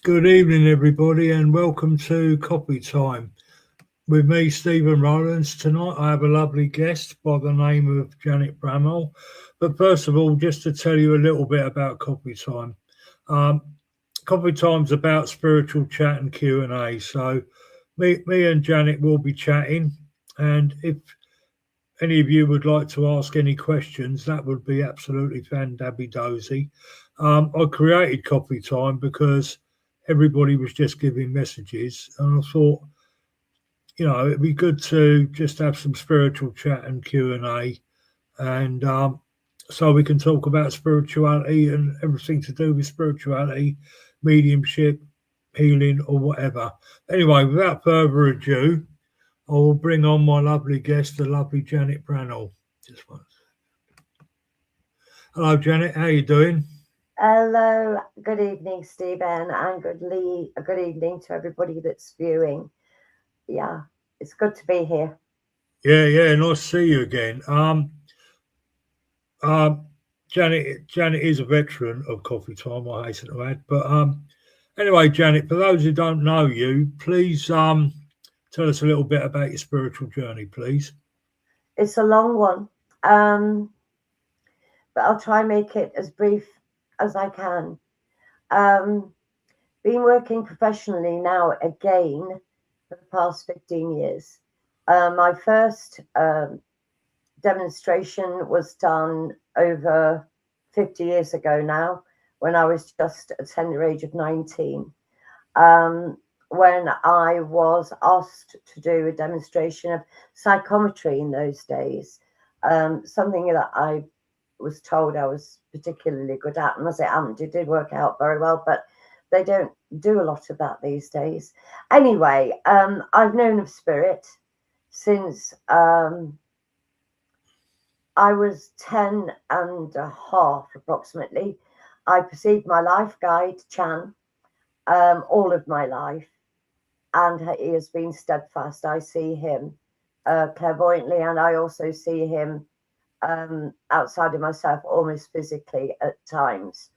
Good evening, everybody, and welcome to Copy Time. With me, Stephen Rowlands. Tonight, I have a lovely guest by the name of Janet Bramhall. But first of all, just to tell you a little bit about Copy Time. Copy Time's about spiritual chat and Q&A. So me and Janet will be chatting, and if any of you would like to ask any questions, that would be absolutely fan-dabby-dozy. I created Copy Time because everybody was just giving messages, and I thought, it'd be good to just have some spiritual chat and Q&A, and so we can talk about spirituality and everything to do with spirituality, mediumship, healing, or whatever. Anyway, without further ado, I will bring on my lovely guest, the lovely Janet Bramhall. Just once. Hello, Janet. How you doing? Hello. Good evening, Stephen, and good evening to everybody that's viewing. Yeah, it's good to be here. Yeah. Nice to see you again. Janet is a veteran of Coffee Time, I hasten to add. But anyway, Janet, for those who don't know you, please tell us a little bit about your spiritual journey, please. It's a long one, but I'll try and make it as brief as I can. Been working professionally now again for the past 15 years. My first demonstration was done over 50 years ago now, when I was just a tender age of 19. When I was asked to do a demonstration of psychometry in those days, something that I was told I was particularly good at, and as it happened, it did work out very well, but they don't do a lot of that these days. Anyway, I've known of spirit since I was 10 and a half approximately. I perceived my life guide, Chan, all of my life, and he has been steadfast. I see him clairvoyantly, and I also see him outside of myself, almost physically at times.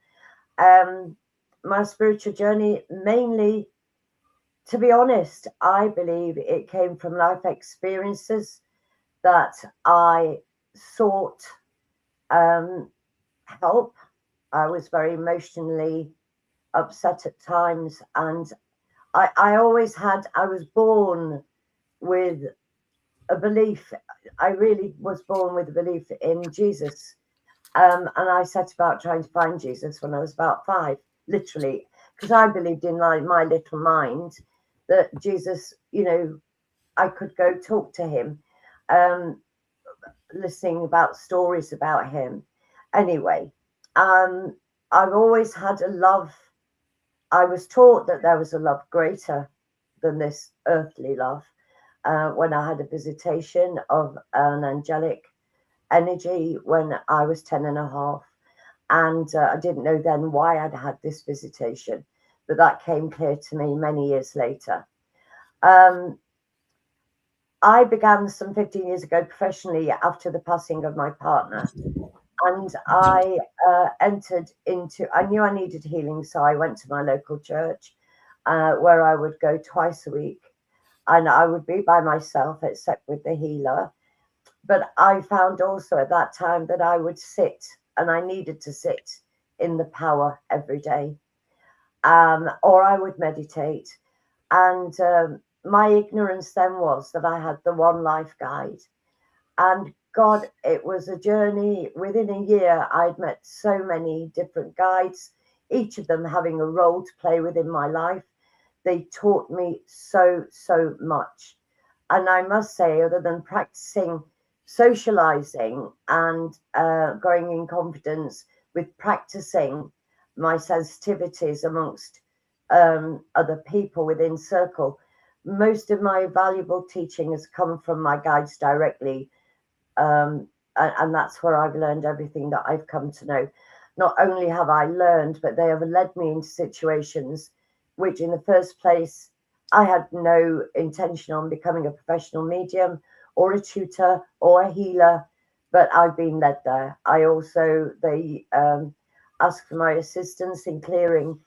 My spiritual journey, mainly, to be honest, I believe it came from life experiences that I sought help. I was very emotionally upset at times, and I was born with a belief. I really was born with a belief in Jesus, and I set about trying to find Jesus when I was about 5, literally, because I believed in my little mind that Jesus, I could go talk to him, listening about stories about him. Anyway, I've always had a love. I was taught that there was a love greater than this earthly love when I had a visitation of an angelic energy when I was 10 and a half. And I didn't know then why I'd had this visitation, but that came clear to me many years later. I began some 15 years ago professionally after the passing of my partner. And I I knew I needed healing, so I went to my local church where I would go twice a week, and I would be by myself except with the healer. But I found also at that time that I would sit, and I needed to sit in the power every day, or I would meditate. And my ignorance then was that I had the one life guide. And God, it was a journey. Within a year, I'd met so many different guides, each of them having a role to play within my life. They taught me so much. And I must say, other than practicing socializing and growing in confidence with practicing my sensitivities amongst other people within circle, most of my valuable teaching has come from my guides directly. And that's where I've learned everything that I've come to know. Not only have I learned, but they have led me into situations which in the first place, I had no intention on becoming a professional medium or a tutor or a healer, but I've been led there. They asked for my assistance in clearing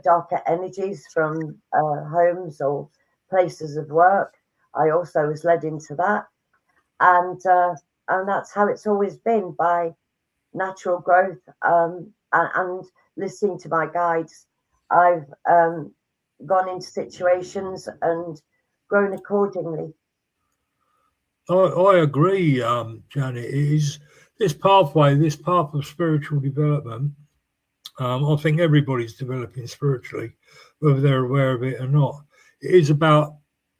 darker energies from homes or places of work. I also was led into that, and that's how it's always been, by natural growth, and listening to my guides. I've gone into situations and grown accordingly. I agree, Janet. It is this pathway, this path of spiritual development. I think everybody's developing spiritually, whether they're aware of it or not. It is about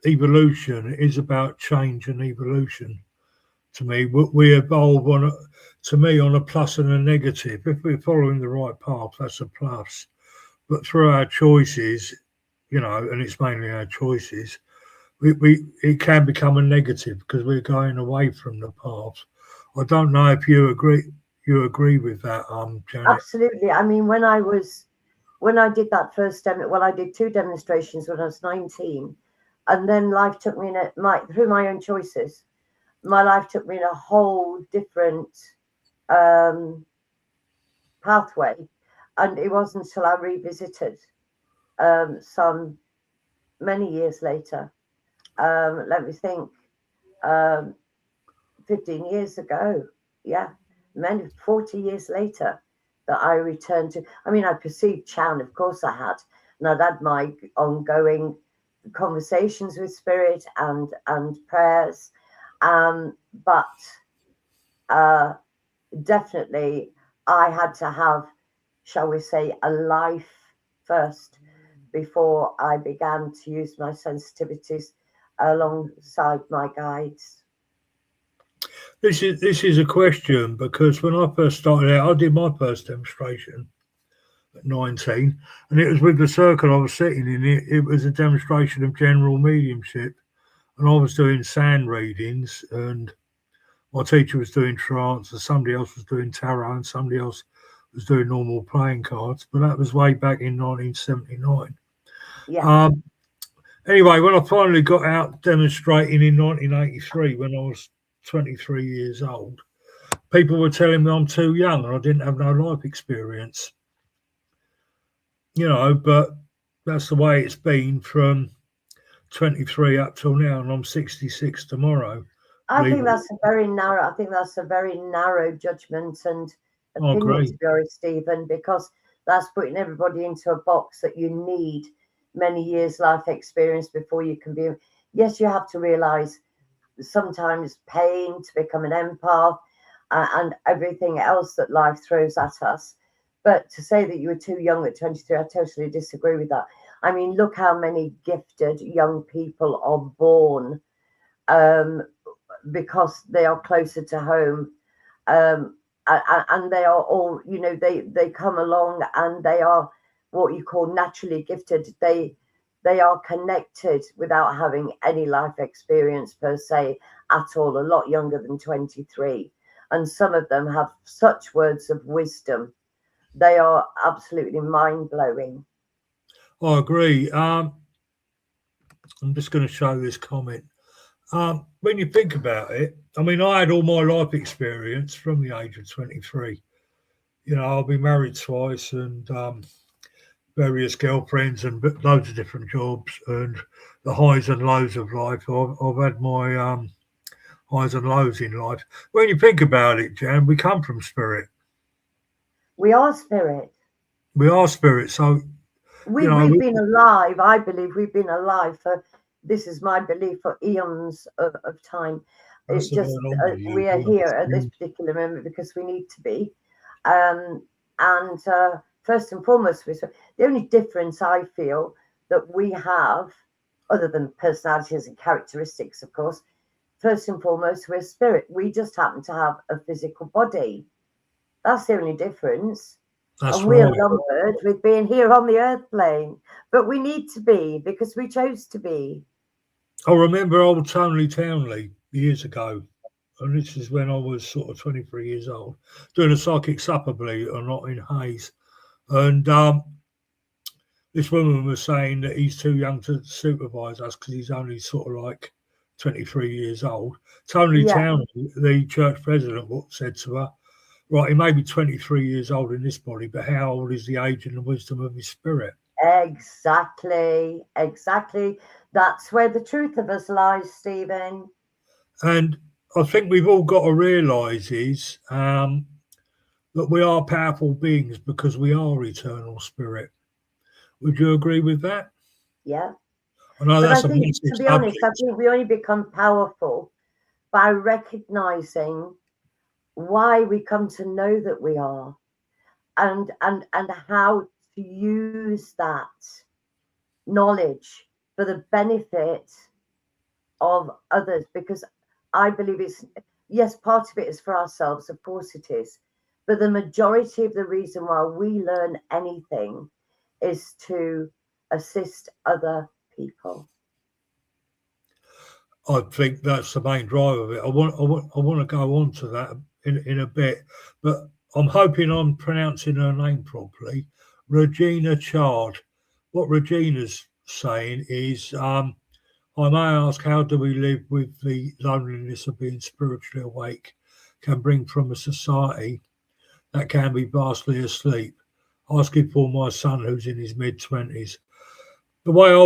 evolution. It is about change and evolution. To me, we evolve on a plus and a negative. If we're following the right path, that's a plus. But through our choices, and it's mainly our choices, it can become a negative because we're going away from the path. I don't know if you agree with that, Janet. Absolutely. I mean, when I did that first demo, well, I did 2 demonstrations when I was 19, and then life took me through my own choices. My life took me in a whole different pathway, and it wasn't until I revisited some many years later. Let me think. 15 years ago, 40 years later, that I returned to. I mean, I perceived Chan, of course I had, and I'd had my ongoing conversations with spirit and prayers, but definitely I had to have, shall we say, a life first before I began to use my sensitivities alongside my guides. This is a question, because when I first started out, I did my first demonstration at 19, and it was with the circle I was sitting in. It was a demonstration of general mediumship, and I was doing sand readings, and my teacher was doing trance, and somebody else was doing tarot, and somebody else was doing normal playing cards. But that was way back in 1979. Yeah. Anyway, when I finally got out demonstrating in 1983, when I was 23 years old, people were telling me I'm too young and I didn't have no life experience. But that's the way it's been from 23 up till now, and I'm 66 tomorrow. I think that's a very narrow judgment and opinion, to be honest, Stephen, because that's putting everybody into a box that you need many years life experience before you can be. Yes, you have to realize sometimes pain to become an empath, and everything else that life throws at us. But to say that you were too young at 23, I totally disagree with that. I mean, look how many gifted young people are born because they are closer to home, and they are all, they come along and they are what you call naturally gifted. They are connected without having any life experience per se at all, a lot younger than 23. And some of them have such words of wisdom. They are absolutely mind-blowing. I agree. I'm just going to show this comment. When you think about it, I mean, I had all my life experience from the age of 23. I've been married twice, and various girlfriends, and loads of different jobs, and the highs and lows of life. I've had my highs and lows in life. When you think about it, Jan, we come from spirit. We are spirit. We are spirit. So we've been alive. I believe we've been alive for, this is my belief, for eons of time. It's just we are here at this particular moment because we need to be. And first and foremost, the only difference I feel that we have, other than personalities and characteristics, of course, first and foremost, we're spirit. We just happen to have a physical body. That's the only difference. That's and we're numbered with being here on the earth plane. But we need to be, because we chose to be. I remember old Tony Townley years ago, and this is when I was sort of 23 years old, doing a psychic supper, believe it or not, in Hayes. And this woman was saying that he's too young to supervise us because he's only sort of like 23 years old. Tony Townley, the church president, said to her, right, he may be 23 years old in this body, but how old is the age and the wisdom of his spirit? Exactly. That's where the truth of us lies, Stephen. And I think we've all got to realise is that we are powerful beings because we are eternal spirit. Would you agree with that? Yeah. I know But I that's a think, massive to be honest, I subject. think we only become powerful by recognizing why we come to know that we are, and how to use that knowledge for the benefit of others. Because I believe it's, yes, part of it is for ourselves, of course it is, but the majority of the reason why we learn anything is to assist other people. I think that's the main drive of it. I want to go on to that in a bit, but I'm hoping I'm pronouncing her name properly. Regina Chard. What Regina's saying is, I may ask, how do we live with the loneliness of being spiritually awake? Can bring from a society that can be vastly asleep. Asking for my son, who's in his mid-20s. The way I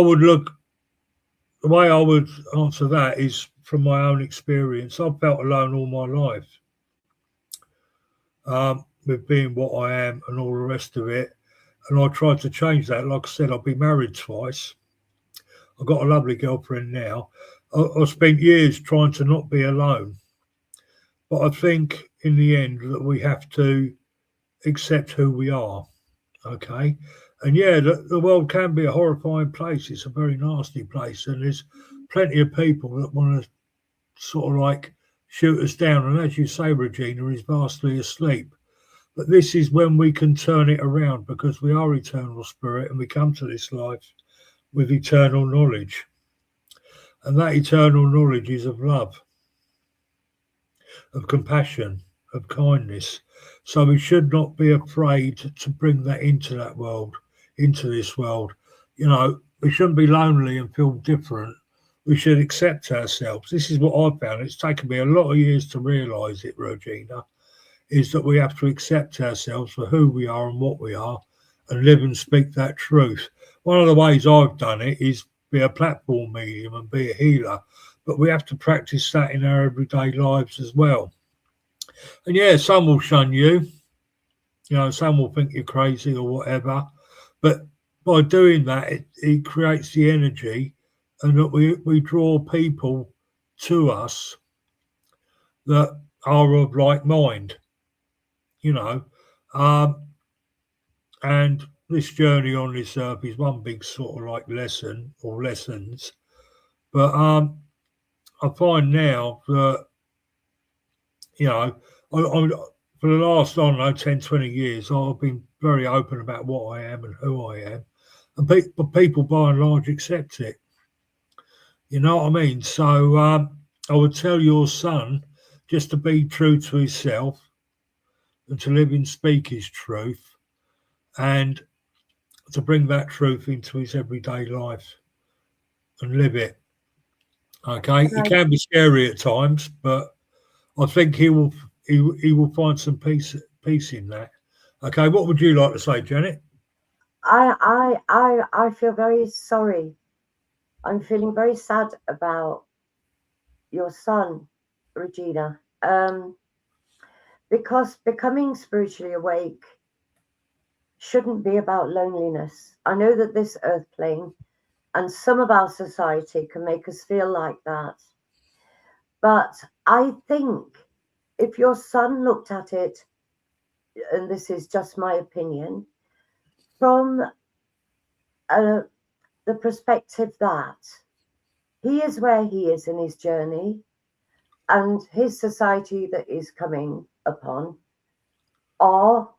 would answer that is from my own experience. I've felt alone all my life, with being what I am and all the rest of it. And I tried to change that. Like I said, I've been married twice. I've got a lovely girlfriend now. I spent years trying to not be alone. But I think in the end that we have to accept who we are. Okay. And yeah, the world can be a horrifying place. It's a very nasty place. And there's plenty of people that want to sort of like shoot us down. And as you say, Regina is vastly asleep. But this is when we can turn it around, because we are eternal spirit and we come to this life with eternal knowledge. And that eternal knowledge is of love, of compassion, of kindness. So we should not be afraid to bring that into that world, into this world. You know, we shouldn't be lonely and feel different. We should accept ourselves. This is what I've found. It's taken me a lot of years to realise it, Regina, is that we have to accept ourselves for who we are and what we are and live and speak that truth. One of the ways I've done it is be a platform medium and be a healer, but we have to practice that in our everyday lives as well. And yeah, some will shun you, you know, some will think you're crazy or whatever, but by doing that, it creates the energy, and that we draw people to us that are of like mind, you know. And this journey on this earth is one big sort of like lesson or lessons. But I find now that, you know, I for the last, I don't know, 10, 20 years, I've been very open about what I am and who I am. And but people by and large accept it. You know what I mean? So I would tell your son just to be true to himself and to live and speak his truth, and to bring that truth into his everyday life and live it. Okay, it can be scary at times, but I think he will find some peace in that. Okay, what would you like to say, Janet? I feel very sorry. I'm feeling very sad about your son, Regina, because becoming spiritually awake shouldn't be about loneliness. I know that this earth plane and some of our society can make us feel like that. But I think if your son looked at it, and this is just my opinion, from the perspective that he is where he is in his journey, and his society that is coming upon are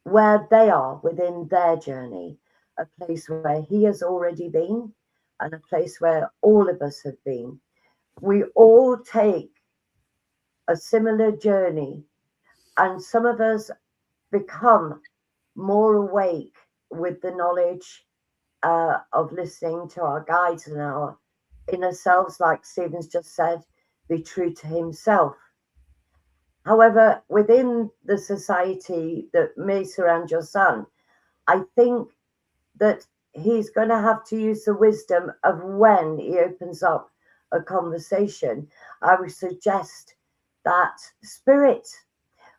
where they are within their journey, a place where he has already been and a place where all of us have been. We all take a similar journey, and some of us become more awake with the knowledge of listening to our guides and our inner selves, like Stephen's just said, be true to himself. However, within the society that may surround your son, I think that he's going to have to use the wisdom of when he opens up a conversation. I would suggest that Spirit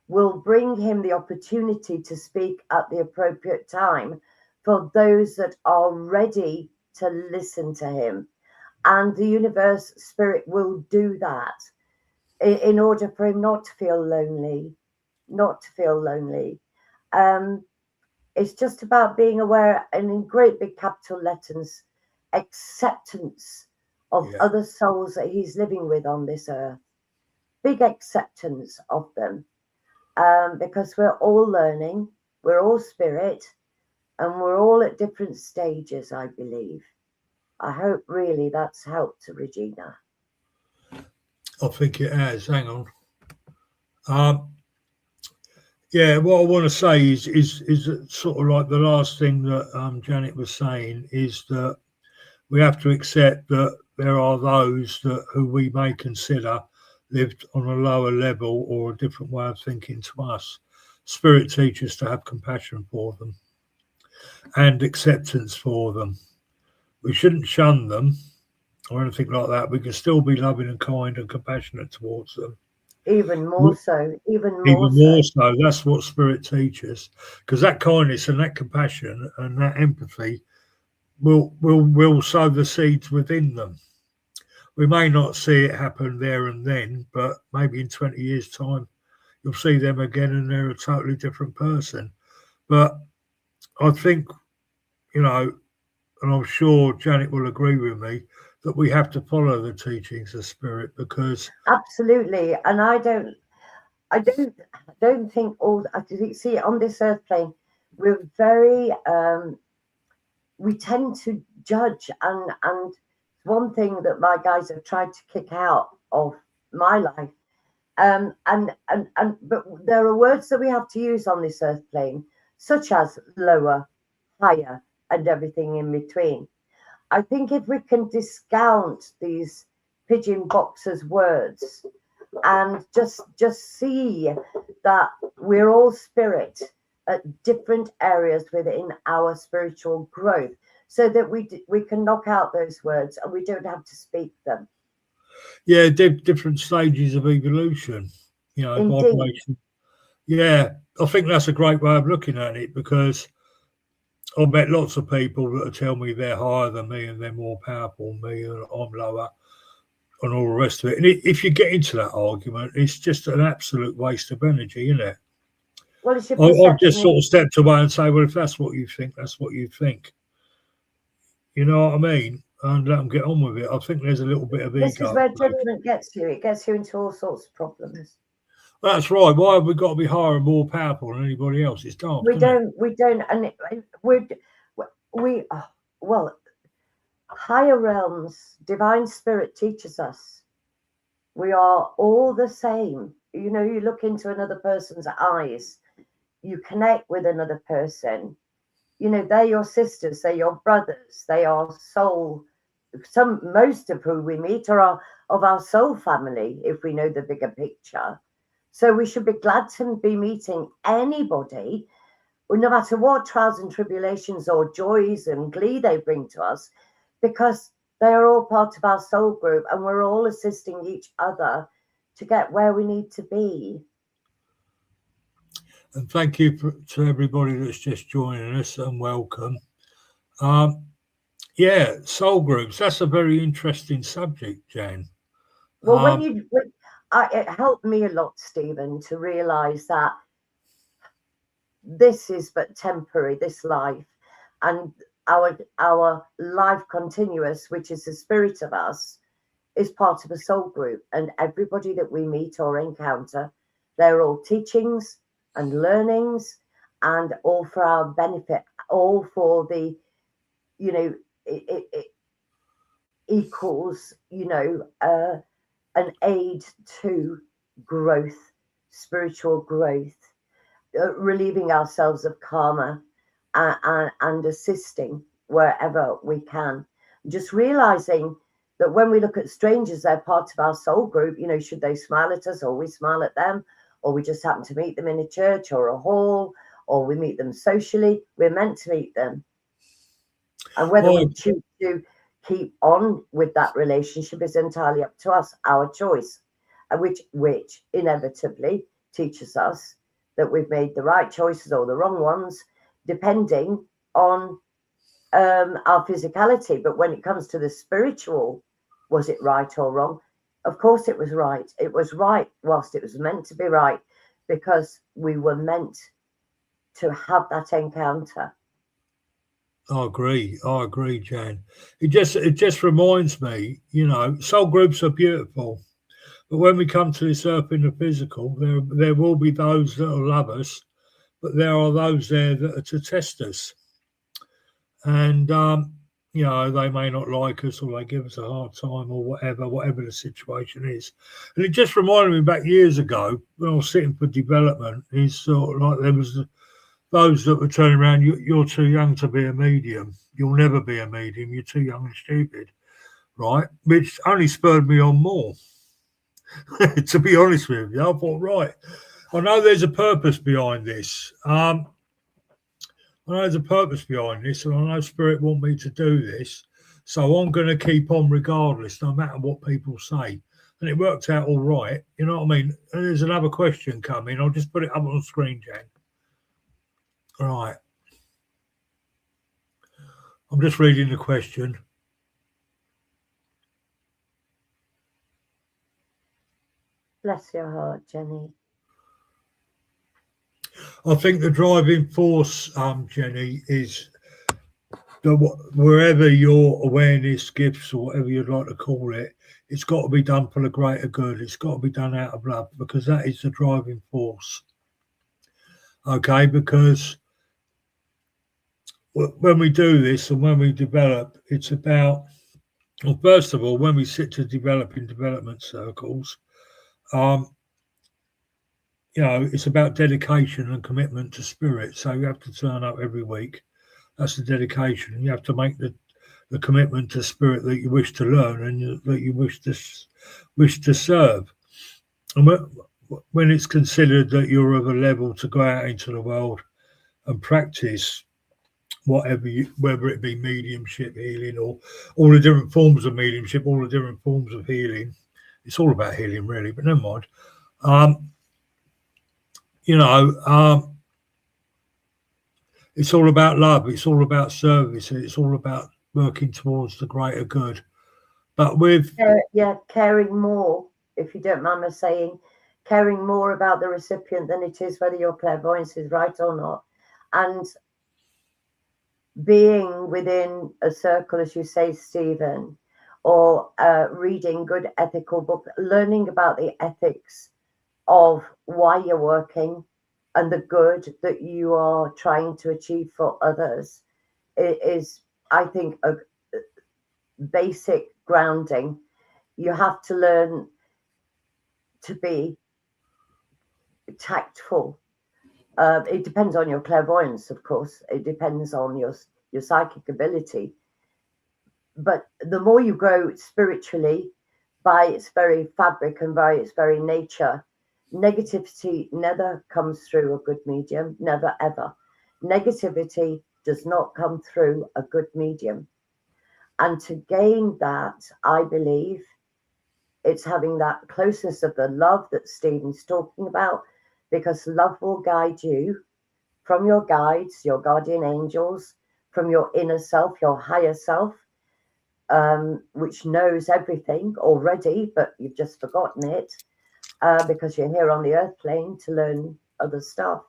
will bring him the opportunity to speak at the appropriate time for those that are ready to listen to him. And the universe Spirit will do that in order for him not to feel lonely, not to feel lonely. It's just about being aware, and in great big capital letters, acceptance of other souls that he's living with on this earth. Big acceptance of them, because we're all learning, we're all spirit, and we're all at different stages, I believe. I hope really that's helped Regina. I think it has. Hang on. Yeah, what I want to say is sort of like the last thing that Janet was saying is that we have to accept that there are those that who we may consider lived on a lower level or a different way of thinking to us. Spirit teaches to have compassion for them and acceptance for them. We shouldn't shun them or anything like that. We can still be loving and kind and compassionate towards them. Even more so. That's what Spirit teaches, because that kindness and that compassion and that empathy will sow the seeds within them. We may not see it happen there and then, but maybe in 20 years' time, you'll see them again and they're a totally different person. But I think, and I'm sure Janet will agree with me, that we have to follow the teachings of Spirit, because absolutely. And I don't think see on this earth plane, we're very we tend to judge, and one thing that my guys have tried to kick out of my life, but there are words that we have to use on this earth plane, such as lower, higher, and everything in between. I think if we can discount these pigeon boxers words and just see that we're all spirit at different areas within our spiritual growth, so that we can knock out those words and we don't have to speak them. Yeah, different stages of evolution, vibration. Yeah, I think that's a great way of looking at it, because I've met lots of people that tell me they're higher than me and they're more powerful than me and I'm lower and all the rest of it. And if you get into that argument, it's just an absolute waste of energy, isn't it? Well, it's your I've just sort of stepped away and say, well, if that's what you think, that's what you think. You know what I mean? And let them get on with it. I think there's a little bit of ego. This is where judgment gets you. It gets you into all sorts of problems. That's right. Why have we got to be higher and more powerful than anybody else? It's daft. We don't, and well, higher realms, divine spirit teaches us we are all the same. You look into another person's eyes, you connect with another person. They're your sisters, they're your brothers, they are soul. Most of who we meet are of our soul family, if we know the bigger picture. So we should be glad to be meeting anybody, no matter what trials and tribulations or joys and glee they bring to us, because they are all part of our soul group and we're all assisting each other to get where we need to be. And thank you to everybody that's just joining us, and welcome. Yeah, soul groups, that's a very interesting subject, Jan. Well, it helped me a lot, Stephen, to realise that this is but temporary, this life, and our life continuous, which is the spirit of us, is part of a soul group, and everybody that we meet or encounter, they're all teachings and learnings, and all for our benefit, all for the, it equals, an aid to growth, spiritual growth, relieving ourselves of karma, and assisting wherever we can. Just realizing that when we look at strangers, they're part of our soul group. Should they smile at us, or we smile at them, or we just happen to meet them in a church or a hall, or we meet them socially, we're meant to meet them. And whether Oh, we choose to keep on with that relationship is entirely up to us, our choice, which inevitably teaches us that we've made the right choices or the wrong ones, depending on our physicality. But when it comes to the spiritual, was it right or wrong? Of course it was right. It was right whilst it was meant to be right, because we were meant to have that encounter. I agree, Jan. It just reminds me, soul groups are beautiful, but when we come to this earth in the physical, there will be those that will love us, but there are those there that are to test us, and they may not like us, or they give us a hard time, or whatever the situation is. And it just reminded me back years ago when I was sitting for development. Is sort of like there was those that were turning around, you're too young to be a medium. You'll never be a medium. You're too young and stupid, right? Which only spurred me on more. To be honest with you, I thought, right, I know there's a purpose behind this. I know there's a purpose behind this, and I know Spirit want me to do this. So I'm going to keep on regardless, no matter what people say. And it worked out all right. You know what I mean? And there's another question coming. I'll just put it up on the screen, Jan. Right. I'm just reading the question. Bless your heart, Jenny. I think the driving force, Jenny, is wherever your awareness, gifts, or whatever you'd like to call it, it's got to be done for the greater good. It's got to be done out of love, because that is the driving force. Okay, because when we do this and when we develop, it's about, well, first of all, when we sit to develop in development circles, it's about dedication and commitment to Spirit. So you have to turn up every week. That's the dedication. And you have to make the commitment to Spirit that you wish to learn and that you wish to serve. And when it's considered that you're of a level to go out into the world and practice whether it be mediumship, healing, or all the different forms of mediumship, all the different forms of healing. It's all about healing, really, but never mind. It's all about love. It's all about service. It's all about working towards the greater good. But with caring more, if you don't mind me saying, caring more about the recipient than it is whether your clairvoyance is right or not, and being within a circle, as you say, Stephen, or reading good ethical books, learning about the ethics of why you're working and the good that you are trying to achieve for others is, I think, a basic grounding. You have to learn to be tactful. It depends on your clairvoyance, of course. It depends on your psychic ability. But the more you grow spiritually, by its very fabric and by its very nature, negativity never comes through a good medium. Never, ever. Negativity does not come through a good medium. And to gain that, I believe it's having that closeness of the love that Stephen's talking about, because love will guide you from your guides, your guardian angels, from your inner self, your higher self, which knows everything already, but you've just forgotten it because you're here on the earth plane to learn other stuff.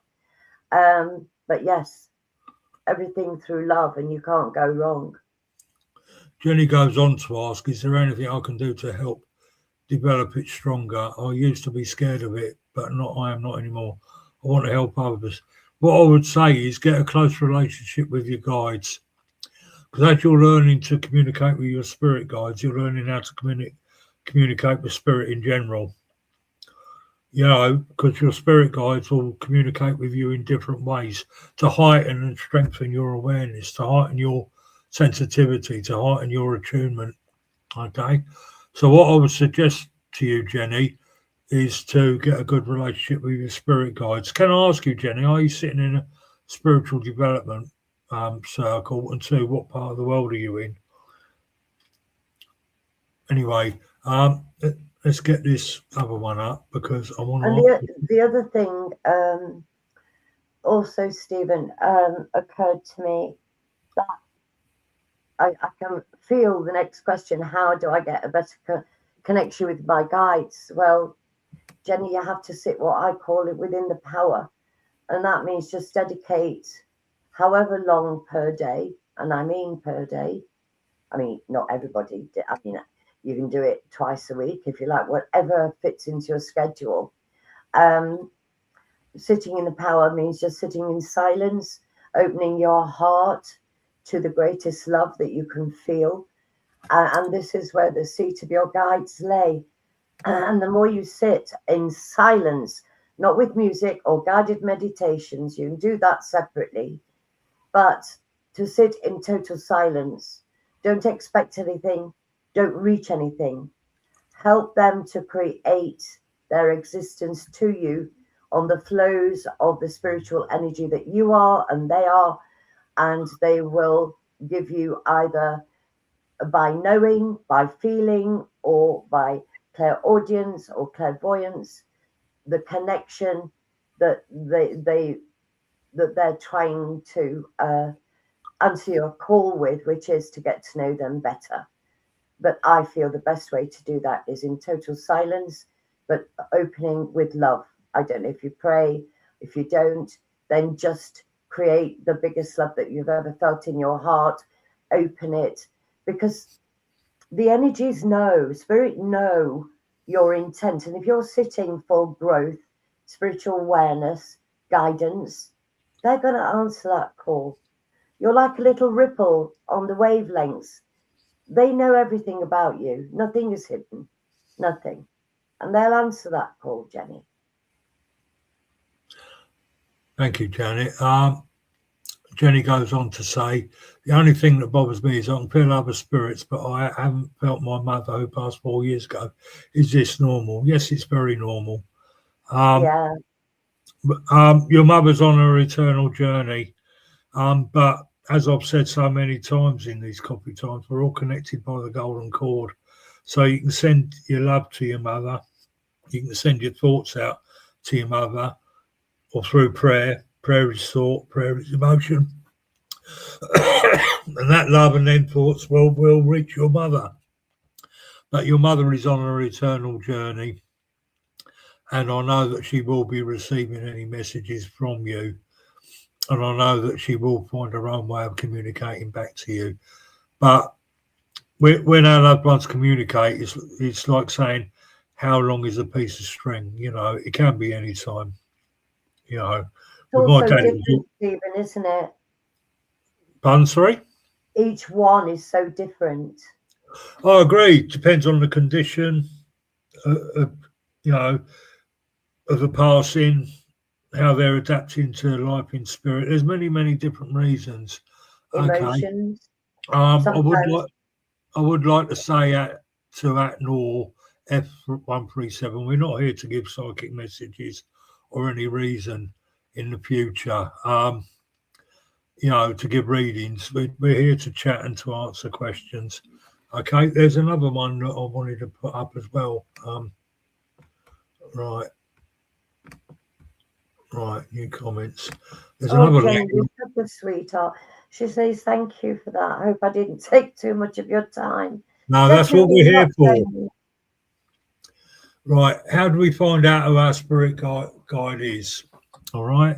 But yes, everything through love, and you can't go wrong. Jenny goes on to ask, is there anything I can do to help develop it stronger? I used to be scared of it, but I am not anymore. I want to help others. What I would say is get a close relationship with your guides, because as you're learning to communicate with your spirit guides, you're learning how to communicate with spirit in general. Because your spirit guides will communicate with you in different ways to heighten and strengthen your awareness, to heighten your sensitivity, to heighten your attunement. Okay, so what I would suggest to you, Jenny, is to get a good relationship with your spirit guides. Can I ask you, Jenny, are you sitting in a spiritual development circle, and 2, what part of the world are you in? Anyway, let's get this other one up because I want And to. the other thing also, Stephen, occurred to me that I can feel the next question: how do I get a better connection with my guides? Well, Jenny, you have to sit what I call it within the power, and that means just dedicate however long per day, and I mean per day. I mean, not everybody. I mean, you can do it twice a week if you like, whatever fits into your schedule. Sitting in the power means just sitting in silence, opening your heart to the greatest love that you can feel. And this is where the seat of your guides lay. And the more you sit in silence, not with music or guided meditations, you can do that separately, but to sit in total silence. Don't expect anything, don't reach anything. Help them to create their existence to you on the flows of the spiritual energy that you are and they are, and they will give you either by knowing, by feeling, or by clairaudience or clairvoyance, the connection that they're trying to answer your call with, which is to get to know them better. But I feel the best way to do that is in total silence, but opening with love. I don't know if you pray. If you don't, then just create the biggest love that you've ever felt in your heart. Open it, because the energies know, spirit know your intent. And if you're sitting for growth, spiritual awareness, guidance, they're going to answer that call. You're like a little ripple on the wavelengths. They know everything about you. Nothing is hidden. Nothing. And they'll answer that call, Jenny. Thank you, Janet. Jenny goes on to say, the only thing that bothers me is I can feel other spirits, but I haven't felt my mother who passed 4 years ago. Is this normal? Yes, it's very normal. Yeah. Your mother's on her eternal journey. But as I've said so many times in these coffee times, we're all connected by the golden cord. So you can send your love to your mother. You can send your thoughts out to your mother, or through prayer. Prayer is thought, prayer is emotion. And that love and then thoughts will reach your mother. But your mother is on her eternal journey. And I know that she will be receiving any messages from you. And I know that she will find her own way of communicating back to you. But when our loved ones communicate, it's like saying, how long is a piece of string? You know, it can be any time. You know, it's also different, Stephen, isn't it? Pardon, sorry? Each one is so different. I agree. Depends on the condition, you know, of the passing, how they're adapting to life in spirit. There's many different reasons. Emotions. Okay. I would like to say to ATNOR F137, we're not here to give psychic messages or any reason in the future. You know, to give readings. We're here to chat and to answer questions. Okay, there's another one that I wanted to put up as well. Right, new comments. There's another Jenny, you're such a sweetheart. She says, thank you for that. I hope I didn't take too much of your time. No, that's what we're here for. Right, how do we find out who our spirit guide is? All right,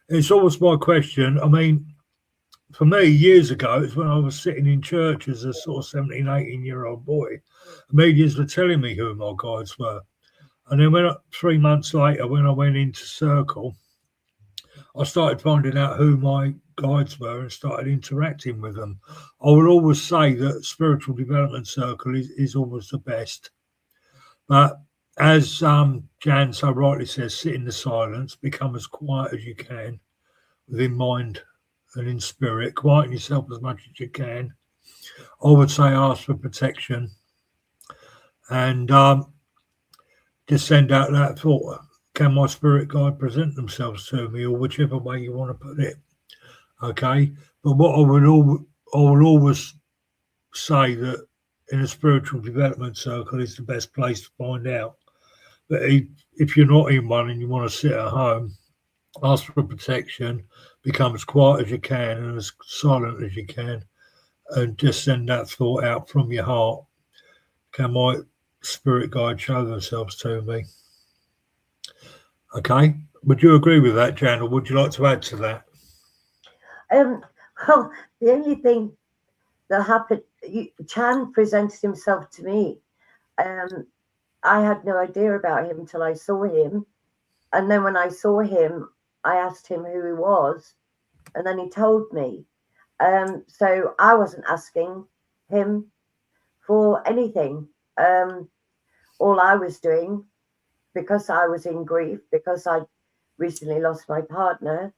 it's always my question. I mean, for me, years ago, it's when I was sitting in church as a sort of 17, 18-year-old boy. The mediums were telling me who my guides were. And then 3 months later, when I went into Circle, I started finding out who my guides were and started interacting with them. I will always say that Spiritual Development Circle is always the best. But as Jan so rightly says, sit in the silence, become as quiet as you can within mind and in spirit, quieten yourself as much as you can. I would say ask for protection and just send out that thought, can my spirit guide present themselves to me, or whichever way you want to put it. Okay, but what I will always say that in a spiritual development circle is the best place to find out. But if you're not in one and you want to sit at home, ask for protection, become as quiet as you can and as silent as you can, and just send that thought out from your heart. Can my spirit guide show themselves to me? Okay. Would you agree with that, Jan, or would you like to add to that? Well, the only thing that happened, Chan presented himself to me. I had no idea about him until I saw him. And then when I saw him, I asked him who he was, and then he told me. So I wasn't asking him for anything. All I was doing, because I was in grief, because I recently lost my partner,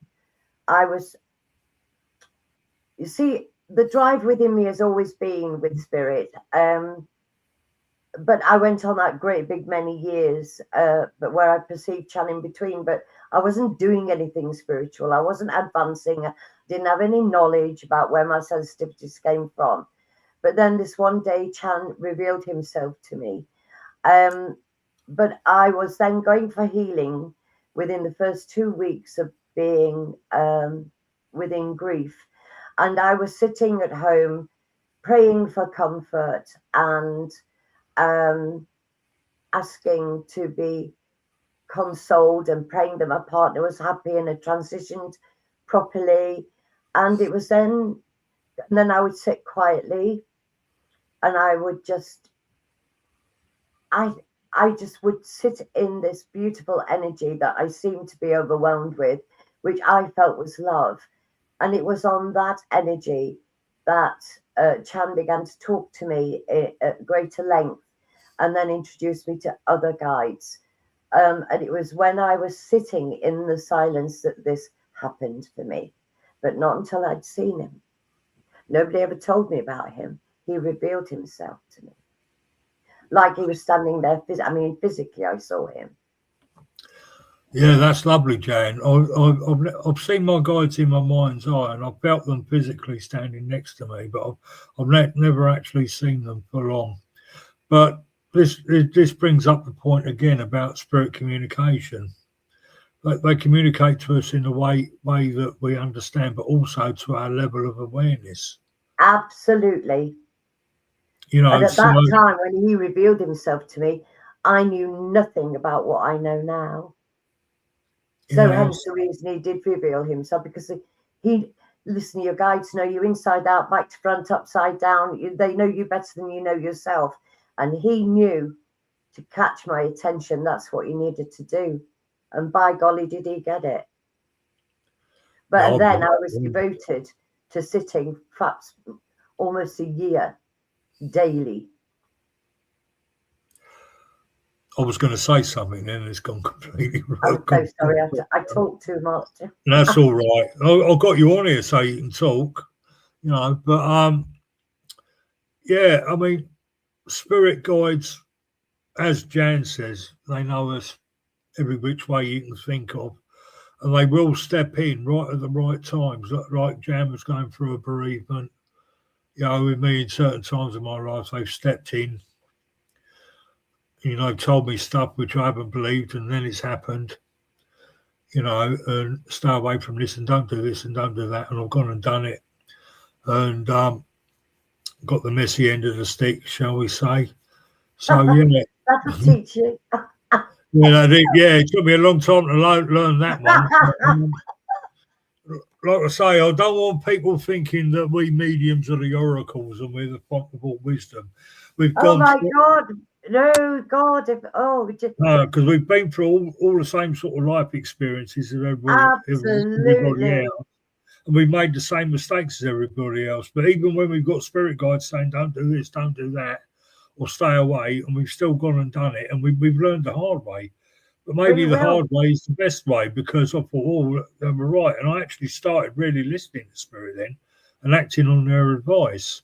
you see, the drive within me has always been with spirit. But I went on that great big many years, but where I perceived Chan in between, but I wasn't doing anything spiritual. I wasn't advancing. I didn't have any knowledge about where my sensitivities came from. But then this one day, Chan revealed himself to me. But I was then going for healing within the first 2 weeks of being within grief. And I was sitting at home praying for comfort and asking to be consoled and praying that my partner was happy and had transitioned properly. And it was then I would sit quietly and I would just, I just would sit in this beautiful energy that I seemed to be overwhelmed with, which I felt was love. And it was on that energy that Chan began to talk to me at greater length and then introduced me to other guides. And it was when I was sitting in the silence that this happened for me, but not until I'd seen him. Nobody ever told me about him. He revealed himself to me. Like he was standing there. Physically, I saw him. Yeah, that's lovely, Jan. I've seen my guides in my mind's eye, and I've felt them physically standing next to me, but I've never actually seen them for long. But this brings up the point again about spirit communication. Like they communicate to us in a way that we understand, but also to our level of awareness. Absolutely. You know, and at that time when he revealed himself to me, I knew nothing about what I know now. So hence the reason he did reveal himself, because listen, your guides know you inside out, back to front, upside down. They know you better than you know yourself. And he knew to catch my attention, that's what he needed to do. And by golly, did he get it. But then I was devoted to sitting perhaps almost a year daily. I was going to say something then, and it's gone completely wrong. I'm so sorry, I talk too much. That's all right. I've got you on here so you can talk, you know. But yeah, I mean, spirit guides, as Jan says, they know us every which way you can think of, and they will step in right at the right times. Like Jan was going through a bereavement, you know, with me in certain times of my life, they've stepped in, you know, told me stuff which I haven't believed, and then it's happened, you know, and stay away from this and don't do this and don't do that. And I've gone and done it and got the messy end of the stick, shall we say. So, yeah. That'll teach you. Yeah, it took me a long time to learn that one. But, like I say, I don't want people thinking that we mediums are the oracles and we're the font of all wisdom. God. No, God. Because we've been through all the same sort of life experiences as everybody else. And we've made the same mistakes as everybody else. But even when we've got spirit guides saying, don't do this, don't do that, or stay away, and we've still gone and done it, and we've learned the hard way. But maybe the hard way is the best way, because I thought, they were right. And I actually started really listening to spirit then and acting on their advice.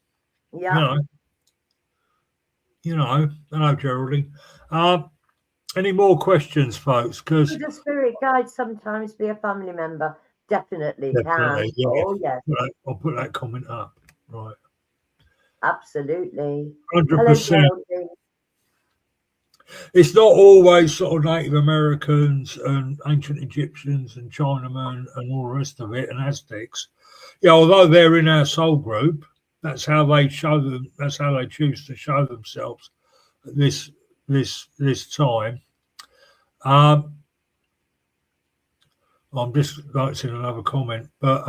Yeah. You know, hello, Geraldine. Any more questions, folks? Because the spirit guide sometimes be a family member. definitely can. Definitely, yeah. Oh, yes, I'll put that comment up. Right. absolutely. 100%. Hello, Geraldine. It's not always sort of Native Americans and ancient Egyptians and Chinamen and all the rest of it and Aztecs. Yeah, although they're in our soul group, that's how they show them. That's how they choose to show themselves at this time. I'm just noticing another comment, but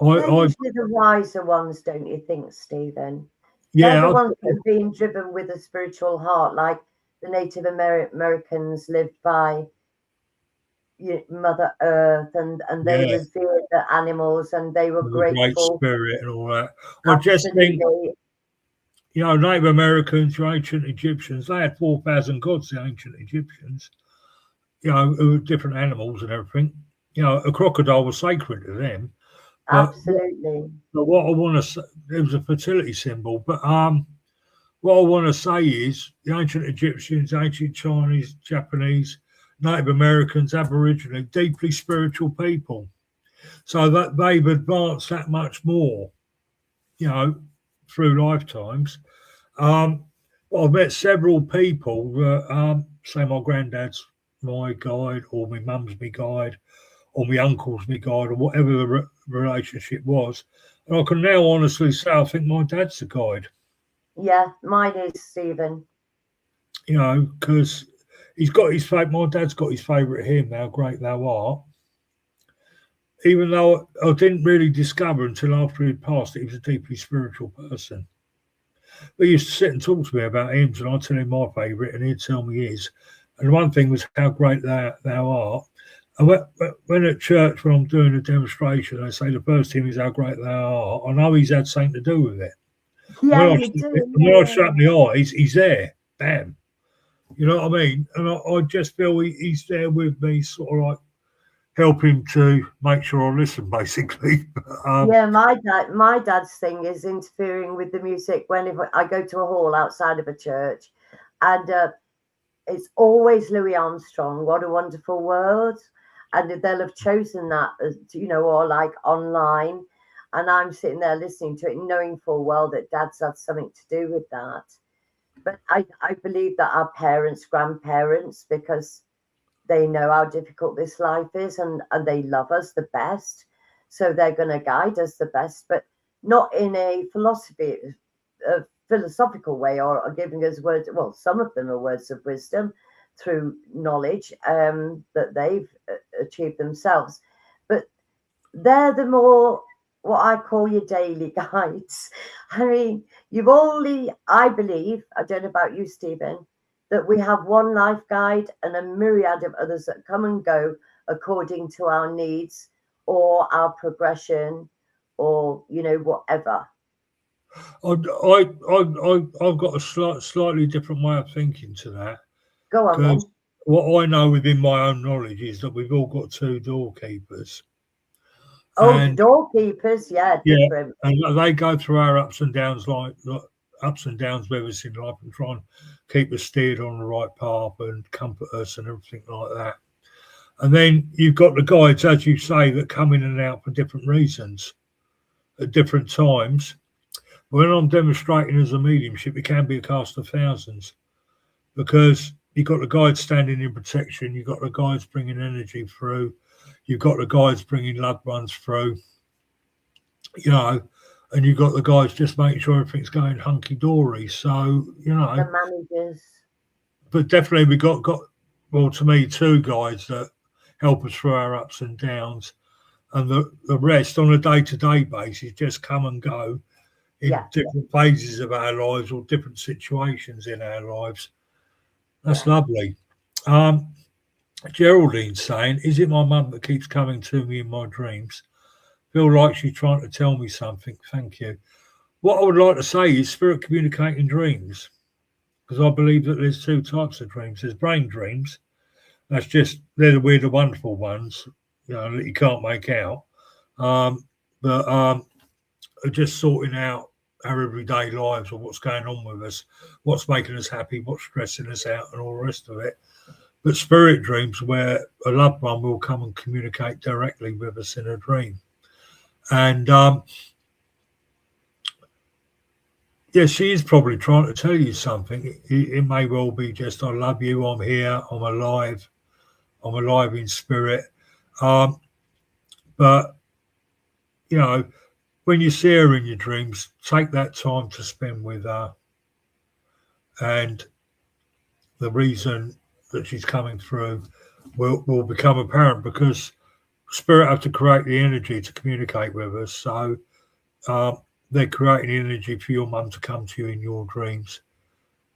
They're usually the wiser ones, don't you think, Stephen? They're the ones that are being driven with a spiritual heart, like the Native Americans lived by Mother Earth, and they revered the animals, and they were grateful. Great spirit and all that. I just think, Native Americans, your ancient Egyptians, they had 4,000 gods, the ancient Egyptians, who were different animals and everything. A crocodile was sacred to them. Absolutely. But what I want to say, it was a fertility symbol. But what I want to say is the ancient Egyptians, ancient Chinese, Japanese, Native Americans, Aboriginal, deeply spiritual people. So that they've advanced that much more, through lifetimes. I've met several people that, say my granddad's my guide, or my mum's my guide, or my uncle's my guide, or whatever the relationship was. And I can now honestly say I think my dad's the guide. Yeah, mine is Stephen. Because he's got his my dad's got his favourite hymn, How Great Thou Art. Even though I didn't really discover until after he'd passed that he was a deeply spiritual person. But he used to sit and talk to me about hymns, and I'd tell him my favourite, and he'd tell me his. And one thing was How Great Thou Art. And when at church, when I'm doing a demonstration, they say the first hymn is How Great Thou Art, I know he's had something to do with it. Yeah, when I shut my eyes, he's there. Bam. You know what I mean? And I just feel he's there with me, sort of like helping to make sure I listen, basically. Yeah, my dad's thing is interfering with the music when I go to a hall outside of a church, and it's always Louis Armstrong, What a Wonderful World, and they'll have chosen that as, or like online, and I'm sitting there listening to it, knowing full well that Dad's had something to do with that. But I believe that our parents, grandparents, because they know how difficult this life is, and they love us the best. So they're going to guide us the best, but not in a philosophical way or giving us words. Well, some of them are words of wisdom through knowledge that they've achieved themselves. But they're the more what I call your daily guides. I mean, I believe, I don't know about you, Stephen, that we have one life guide and a myriad of others that come and go according to our needs or our progression or, whatever. I've got a slightly different way of thinking to that. Go on then. What I know within my own knowledge is that we've all got two doorkeepers. Oh, doorkeepers, yeah, different. Yeah, and they go through our ups and downs, like ups and downs with us in life, and try and keep us steered on the right path and comfort us and everything like that. And then you've got the guides, as you say, that come in and out for different reasons at different times. When I'm demonstrating as a mediumship, it can be a cast of thousands, because you've got the guides standing in protection, you've got the guides bringing energy through, you've got the guides bringing loved ones through, and you've got the guides just making sure everything's going hunky-dory. So, the managers. But definitely we got, well, to me, two guides that help us through our ups and downs, and the rest on a day-to-day basis just come and go in different phases of our lives or different situations in our lives. That's lovely. Geraldine's saying, is it my mum that keeps coming to me in my dreams? Feel like she's trying to tell me something. Thank you. What I would like to say is spirit communicating dreams, because I believe that there's two types of dreams. There's brain dreams. That's just, they're the weird and wonderful ones, that you can't make out. But just sorting out our everyday lives or what's going on with us, what's making us happy, what's stressing us out, and all the rest of it. But spirit dreams where a loved one will come and communicate directly with us in a dream. And yeah, she is probably trying to tell you something. It may well be just, I love you, I'm here, I'm alive in spirit. But, you know, when you see her in your dreams, take that time to spend with her. And the reason that she's coming through will become apparent, because spirit have to create the energy to communicate with us. So they're creating energy for your mum to come to you in your dreams,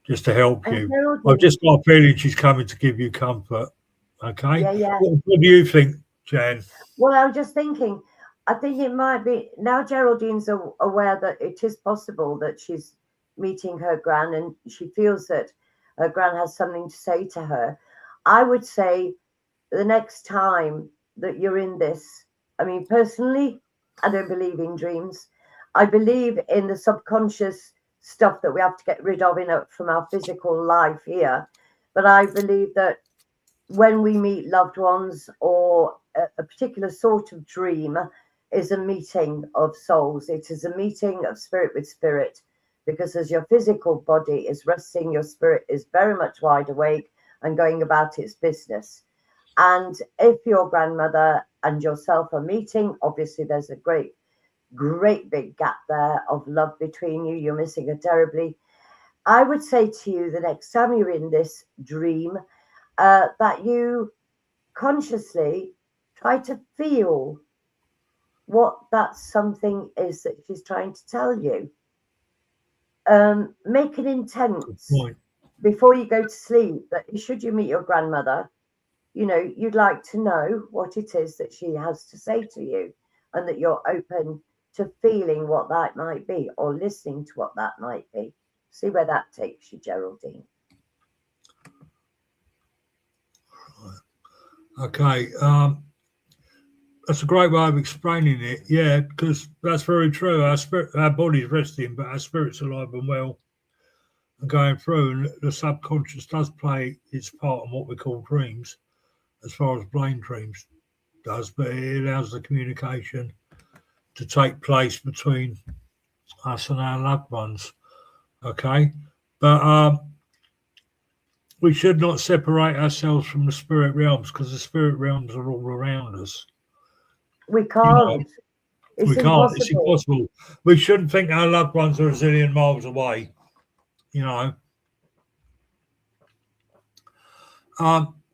just to help you. I've just got a feeling she's coming to give you comfort. Okay. Yeah. What do you think, Jan? Well, I was just thinking, I think it might be, now Geraldine's aware that it is possible that she's meeting her gran and she feels that her gran has something to say to her. I would say the next time that you're in this, I mean, personally, I don't believe in dreams. I believe in the subconscious stuff that we have to get rid of from our physical life here. But I believe that when we meet loved ones, or a particular sort of dream is a meeting of souls. It is a meeting of spirit with spirit, because as your physical body is resting, your spirit is very much wide awake and going about its business. And if your grandmother and yourself are meeting, obviously there's a great big gap there of love between you. You're missing her terribly. I would say to you, the next time you're in this dream, that you consciously try to feel what that something is that she's trying to tell you. Make an intent before you go to sleep that should you meet your grandmother, you know, you'd like to know what it is that she has to say to you, and that you're open to feeling what that might be, or listening to what that might be. See where that takes you, Geraldine. Okay, that's a great way of explaining it. Yeah, because that's very true. Our body's resting, but our spirit's alive and well and going through. And the subconscious does play its part in what we call dreams, as far as brain dreams does. But it allows the communication to take place between us and our loved ones. Okay, but we should not separate ourselves from the spirit realms, because the spirit realms are all around us. We can't. We can't. It's impossible. We shouldn't think our loved ones are a zillion miles away. You know.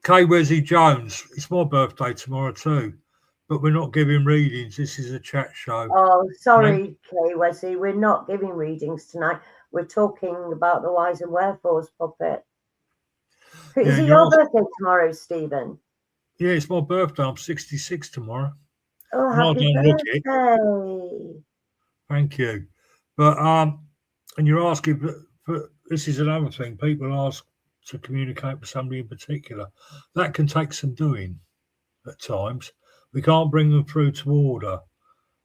Kay Wesley Jones. It's my birthday tomorrow too, but we're not giving readings. This is a chat show. Oh, sorry, Kay Wesley. We're not giving readings tonight. We're talking about the Whys and Wherefores puppet. Is it your birthday tomorrow, Stephen? Yeah, it's my birthday. I'm 66 tomorrow. Oh, happy birthday! Thank you. But and you're asking for this is another thing. People ask to communicate with somebody in particular. That can take some doing at times. We can't bring them through to order.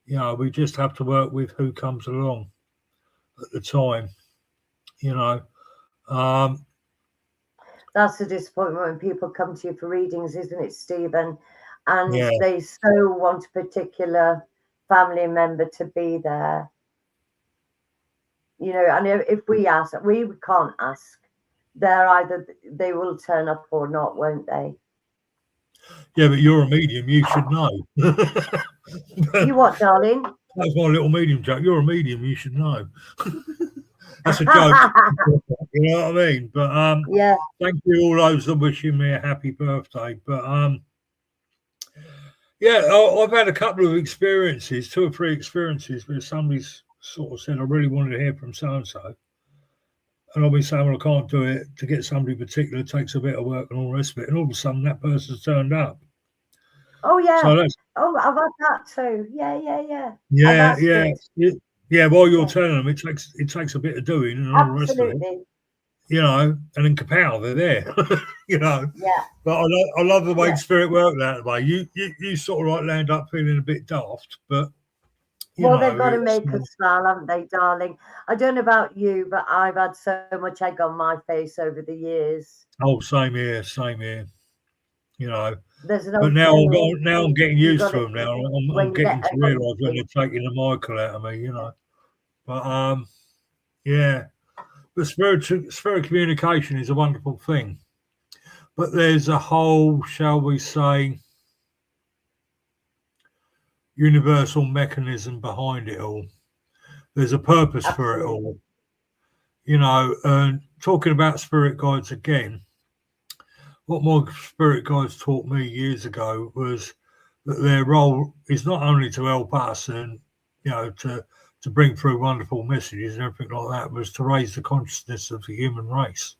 You know, we just have to work with who comes along at the time. You know. That's the disappointment when people come to you for readings, isn't it, Stephen? And they so want a particular family member to be there. You know, and if we ask, we can't ask. They will turn up or not, won't they? Yeah, but you're a medium, you should know. You what, darling? That's my little medium joke. You're a medium, you should know. That's a joke. You know what I mean? But yeah. Thank you all those that wishing me a happy birthday. But yeah, I've had a couple of experiences, 2 or 3 experiences where somebody's sort of said, I really wanted to hear from so-and-so. And I'll be saying, well, I can't do it. To get somebody particular, it takes a bit of work and all the rest of it. And all of a sudden that person's turned up. Oh, yeah. So I've had that too. Yeah. Yeah, while you're telling them, it takes a bit of doing and all the rest of it. You know, and in kapow, they're there. You know. Yeah. But I love the way spirit worked that way. You sort of like land up feeling a bit daft, but well, they've got to make us smile, haven't they, darling? I don't know about you, but I've had so much egg on my face over the years. Oh, same here. you know. There's an But old now saying, I'm getting you used got to it them now. I'm when you getting get to realise when they're taking the Michael out of me, you know. But yeah. But spirit communication is a wonderful thing. But there's a whole, shall we say, universal mechanism behind it all. There's a purpose for it all. You know, and talking about spirit guides again, what my spirit guides taught me years ago was that their role is not only to help us and, you know, to bring through wonderful messages and everything like that, was to raise the consciousness of the human race.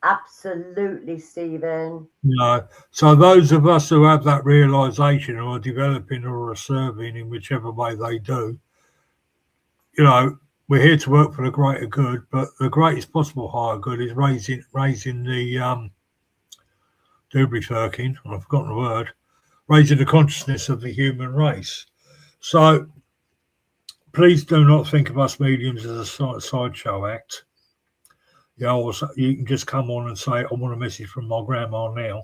Absolutely, Stephen. You know, so those of us who have that realization or are developing or are serving in whichever way they do, you know, we're here to work for the greater good, but the greatest possible higher good is raising the doobly firkin, I've forgotten the word, raising the consciousness of the human race. So please do not think of us mediums as a sideshow act. You know, you can just come on and say, I want a message from my grandma now,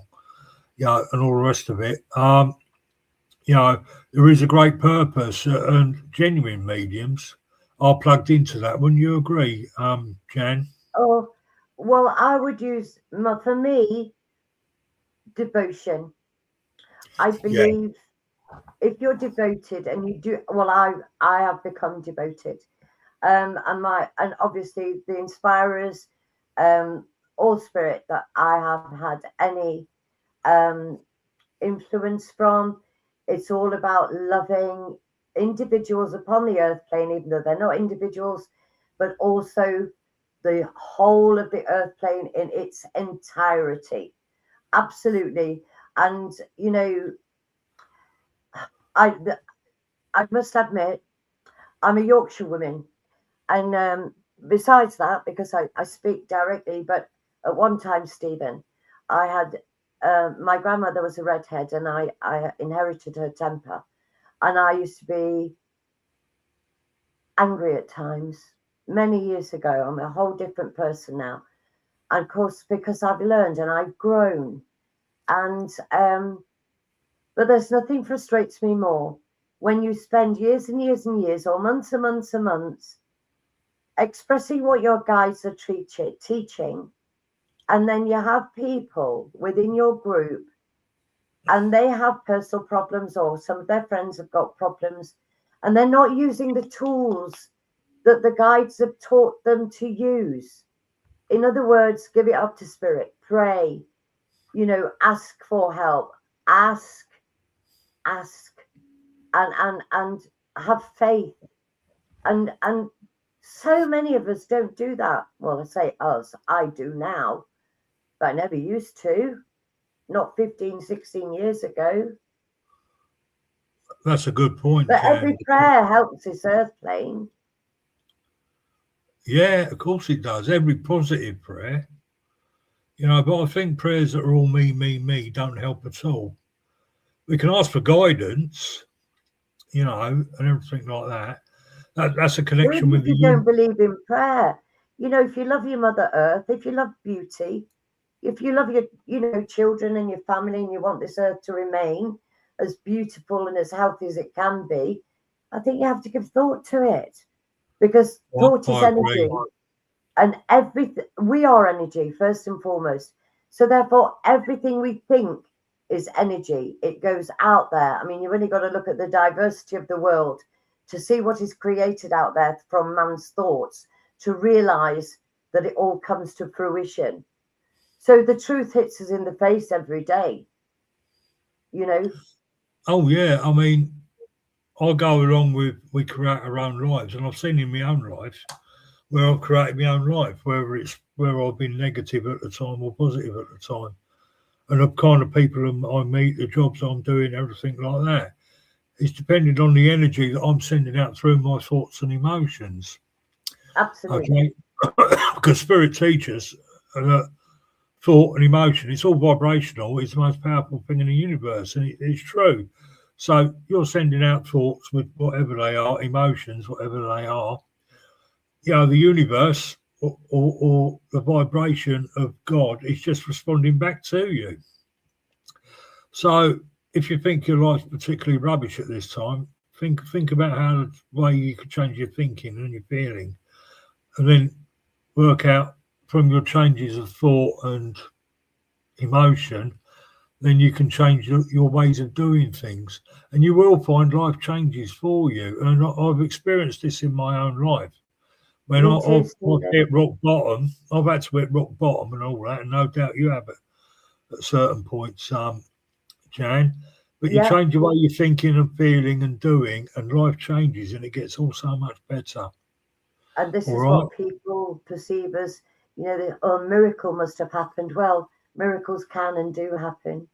you know, and all the rest of it. You know, there is a great purpose, and genuine mediums are plugged into that. Wouldn't you agree, Jan? Oh, well, I would use, for me, devotion. I believe if you're devoted and you do, well, I have become devoted. And obviously the inspirers, all spirit that I have had any influence from, it's all about loving individuals upon the earth plane, even though they're not individuals, but also the whole of the earth plane in its entirety. Absolutely. And you know, I must admit, I'm a Yorkshire woman, and besides that, because I speak directly, but at one time, Stephen, I had my grandmother was a redhead, and I inherited her temper, and I used to be angry at times. Many years ago, I'm a whole different person now, and of course, because I've learned and I've grown, and but there's nothing frustrates me more when you spend years and years and years, or months and months and months, expressing what your guides are teaching, and then you have people within your group and they have personal problems, or some of their friends have got problems, and they're not using the tools that the guides have taught them to use. In other words, give it up to spirit, pray, you know, ask for help, ask, and have faith. And so many of us don't do that. Well, I say us, I do now, but I never used to, not 15, 16 years ago. That's a good point, But Jan. every prayer helps this earth plane. Yeah, of course it does. Every positive prayer. You know, but I think prayers that are all me don't help at all. We can ask for guidance, you know, and everything like that. That's a connection Even with if you don't believe in prayer, you know, if you love your Mother Earth, if you love beauty, if you love your, you know, children and your family, and you want this earth to remain as beautiful and as healthy as it can be, I think you have to give thought to it, because thought is energy, and everything, we are energy first and foremost. So therefore, everything we think is energy. It goes out there. I mean, you've only got to look at the diversity of the world to see what is created out there from man's thoughts, to realize that it all comes to fruition. So the truth hits us in the face every day, you know. Oh yeah, I mean, I go along with we create our own lives, and I've seen in my own life where I've created my own life, whether it's where I've been negative at the time or positive at the time, and the kind of people I meet, the jobs I'm doing, everything like that. It's dependent on the energy that I'm sending out through my thoughts and emotions. Absolutely. Okay, because spirit teaches that thought and emotion, it's all vibrational. It's the most powerful thing in the universe, and it's true. So you're sending out thoughts with whatever they are, emotions, whatever they are. You know, the universe or the vibration of God is just responding back to you. So if you think your life's particularly rubbish at this time, think about how the way you could change your thinking and your feeling, and then work out from your changes of thought and emotion, then you can change your ways of doing things, and you will find life changes for you. And I've experienced this in my own life. When Me too, I've Stephen. hit rock bottom, I've had to hit rock bottom and all that, and no doubt you have at certain points, Jan. But you Yeah. change the way you're thinking and feeling and doing, and life changes, and it gets all so much better. And this All is right. what people perceive as, a miracle must have happened. Well, miracles can and do happen.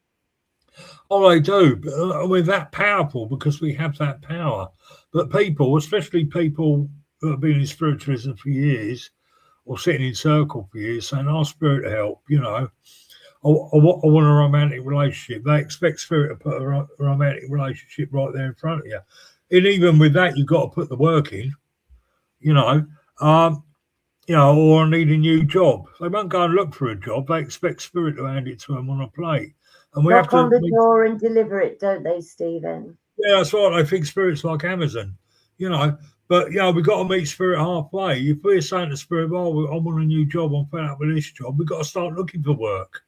Oh, they do. But we're that powerful because we have that power. But people, especially people that have been in spiritualism for years or sitting in circle for years, saying, "Oh, spirit help," I want a romantic relationship. They expect spirit to put a romantic relationship right there in front of you. And even with that, you've got to put the work in, you know. Or I need a new job. They won't go and look for a job. They expect spirit to hand it to them on a plate. And we have Knock on to the door and deliver it, don't they, Stephen? Yeah, that's right. I think spirit's like Amazon, you know. But we've got to meet spirit halfway. If we're saying to spirit, "Oh, I want a new job. I'm fed up with this job," we've got to start looking for work.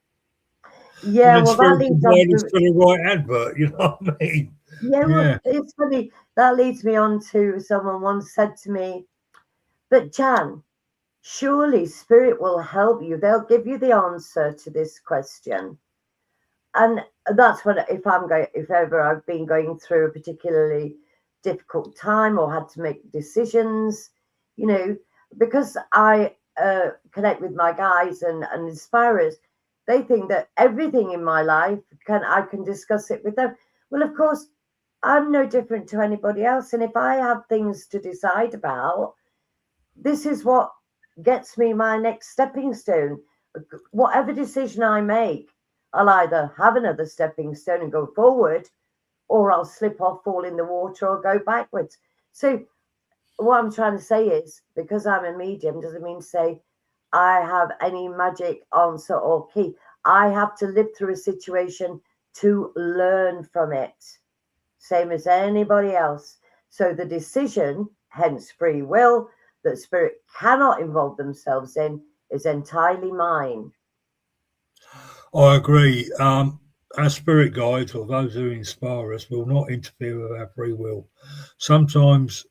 And Yeah, then well, that spirit can leads on guide us to, to the right advert. You know what I mean? yeah, well, Yeah. it's funny. That leads me on to someone once said to me, but Jan, surely spirit will help you. They'll give you the answer to this question. And that's what, if ever I've been going through a particularly difficult time or had to make decisions, because I connect with my guys and inspirers, they think that everything in my life I can discuss it with them. Well, of course, I'm no different to anybody else, and if I have things to decide about, this is what gets me my next stepping stone. Whatever decision I make, I'll either have another stepping stone and go forward, or I'll slip off, fall in the water, or go backwards. So, what I'm trying to say is, because I'm a medium, doesn't mean to say I have any magic answer or key. I have to live through a situation to learn from it, same as anybody else. So, the decision, hence free will, that spirit cannot involve themselves in is entirely mine. I agree. Our spirit guides or those who inspire us will not interfere with our free will. Sometimes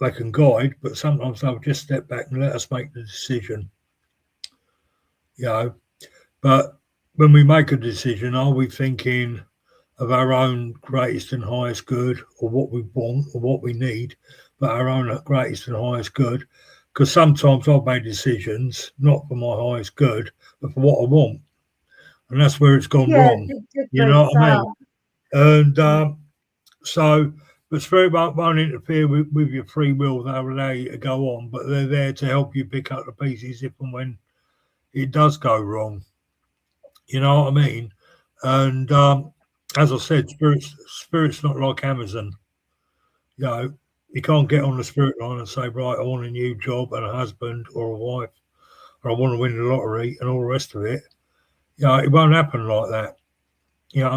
they can guide, but sometimes they'll just step back and let us make the decision. You know, but when we make a decision, are we thinking of our own greatest and highest good, or what we want or what we need, but our own greatest and highest good? Because sometimes I've made decisions not for my highest good, but for what I want, and that's where it's gone Yeah, wrong. big You know difference. what I mean? And so, but spirit won't interfere with your free will. They'll allow you to go on, but they're there to help you pick up the pieces if and when it does go wrong. You know what I mean? And as I said, spirit's not like Amazon. You can't get on the spirit line and say, right, I want a new job and a husband or a wife, or I want to win the lottery and all the rest of it. It won't happen like that.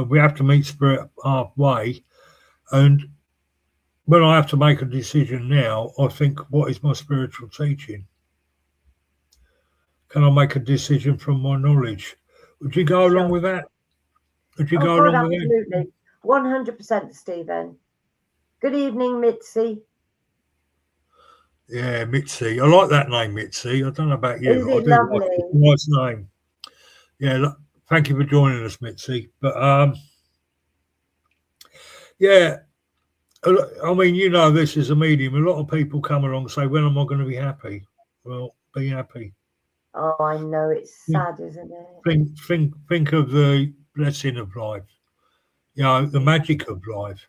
We have to meet spirit halfway. And when I have to make a decision now, I think, what is my spiritual teaching? Can I make a decision from my knowledge? Would you go along Sure. with that? Would you Oh, go God, along with that? absolutely. 100%, Stephen. Good evening, Mitzi. Yeah, Mitzi. I like that name, Mitzi. I don't know about Is you. I it do like it. It's a lovely? nice name. Yeah, thank you for joining us, Mitzi. But yeah, I mean, this is a medium. A lot of people come along and say, "When am I going to be happy?" Well, be happy. Oh, I know. It's Think, sad, isn't it? think of the blessing of life. The magic of life.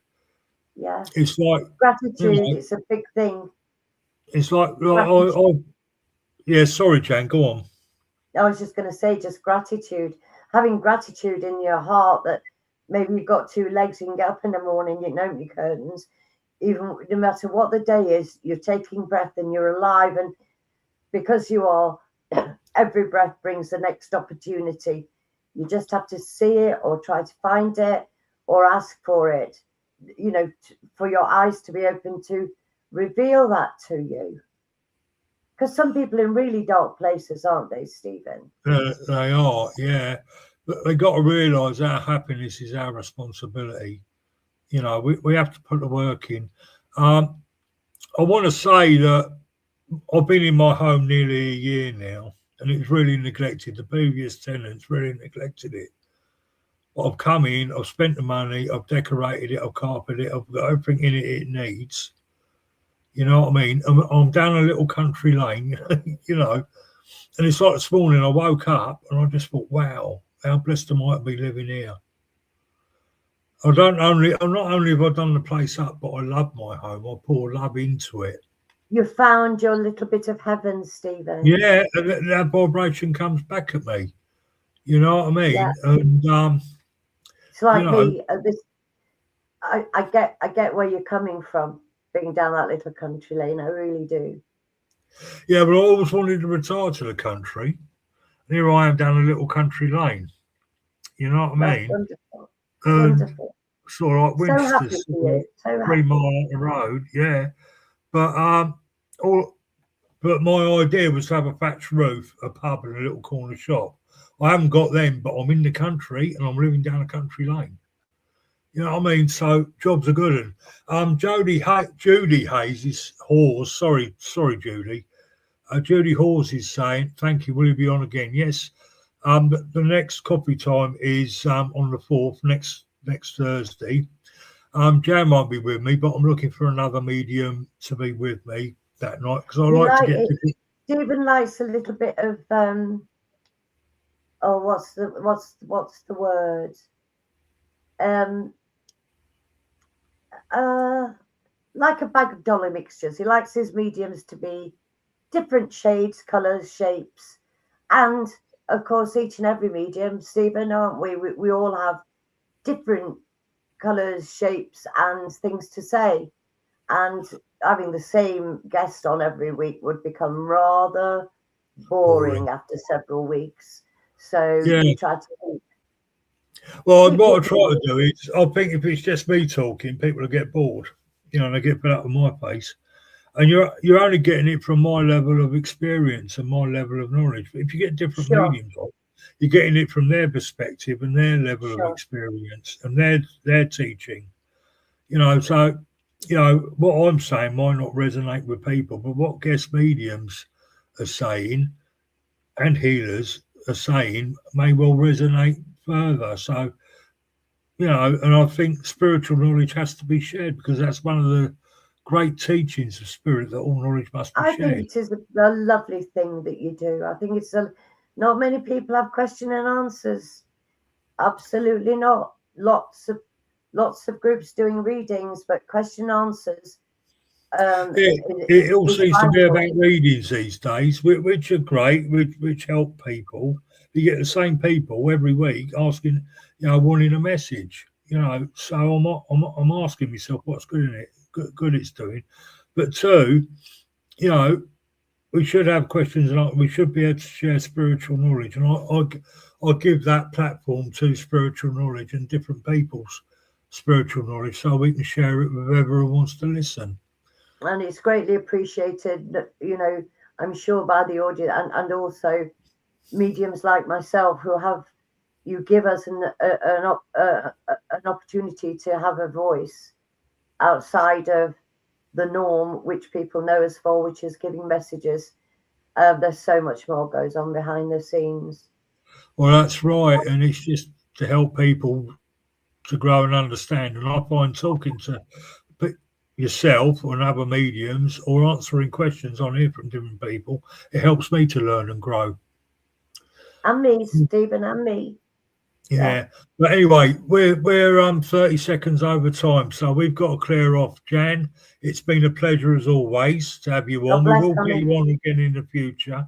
Yeah. It's like, Gratitude. It's a big thing. it's like, Gratitude. yeah. Sorry, Jan. Go on. I was just going to say, just gratitude. Having gratitude in your heart that maybe you've got two legs, you can get up in the morning, you can open your curtains. Even no matter what the day is, you're taking breath and you're alive. And because you are, every breath brings the next opportunity. You just have to see it or try to find it or ask for it, you know, for your eyes to be open to reveal that to you. Because some people in really dark places, aren't they, Stephen? They are, yeah. But they got to realise our happiness is our responsibility. You know, we have to put the work in. I want to say that I've been in my home nearly a year now, and it's really neglected. The previous tenants really neglected it. But I've come in, I've spent the money, I've decorated it, I've carpeted it, I've got everything in it needs. You know what I mean? I'm down a little country lane, you know, and it's like this morning I woke up and I just thought, wow, how blessed am I to be living here. Not only have I done the place up, but I love my home. I pour love into it. You found your little bit of heaven, Stephen. Yeah, and that vibration comes back at me. You know what I mean? Yeah. And it's like you know, me. I get where you're coming from, being down that little country lane. I really do. Yeah, but I always wanted to retire to the country. And here I am down a little country lane. You know what I mean? Wonderful. And Wonderful. sort of like Winchester's, So happy for you. 3 mile up the road. Yeah, but but my idea was to have a thatched roof, a pub, and a little corner shop. I haven't got them, but I'm in the country and I'm living down a country lane. You know what I mean? So jobs are good. And Judy Hayes is Hawes. Sorry, Judy. Judy Hawes is saying, "Thank you. Will you be on again?" Yes. The next copy time is on the 4th, next Thursday. Jan won't be with me, but I'm looking for another medium to be with me that night because I like to get. Stephen likes a little bit of what's the word? Like a bag of dollar mixtures. He likes his mediums to be different shades, colours, shapes, and of course each and every medium, Stephen, aren't we? We all have different colours, shapes, and things to say, and having the same guest on every week would become rather boring after several weeks. So you try to think. Well, what I try to do is, I think if it's just me talking, people will get bored, you know, and they get fed up with my face. And you're only getting it from my level of experience and my level of knowledge. But if you get different mediums, you're getting it from their perspective and their level of experience and their teaching. You know, so you know what I'm saying might not resonate with people, but what guest mediums are saying and healers are saying may well resonate further. So, you know, and I think spiritual knowledge has to be shared because that's one of the great teachings of spirit, that all knowledge must be shared. I think it is a lovely thing that you do. I think it's not many people have question and answers. Absolutely not. Lots of groups doing readings, but question answers. It all seems to be about readings these days, which are great, which help people. You get the same people every week asking, you know, wanting a message. You know, so I'm asking myself what's good in it, good it's doing. But two, you know, we should have questions and we should be able to share spiritual knowledge. And I give that platform to spiritual knowledge and different people's spiritual knowledge so we can share it with whoever wants to listen. And it's greatly appreciated that, you know, I'm sure by the audience and also mediums like myself who have, you give us an opportunity to have a voice outside of the norm, which people know us for, which is giving messages. There's so much more goes on behind the scenes. Well, that's right. And it's just to help people to grow and understand. And I find talking to yourself or other mediums or answering questions on here from different people, it helps me to learn and grow. And me, Stephen, and me. Yeah. But anyway, we're 30 seconds over time, so we've got to clear off. Jan, it's been a pleasure as always to have you on. We will get you on again in the future.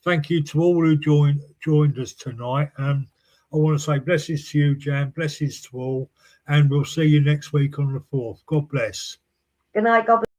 Thank you to all who joined us tonight. I want to say blessings to you, Jan, blessings to all, and we'll see you next week on the 4th. God bless. Good night. God bless.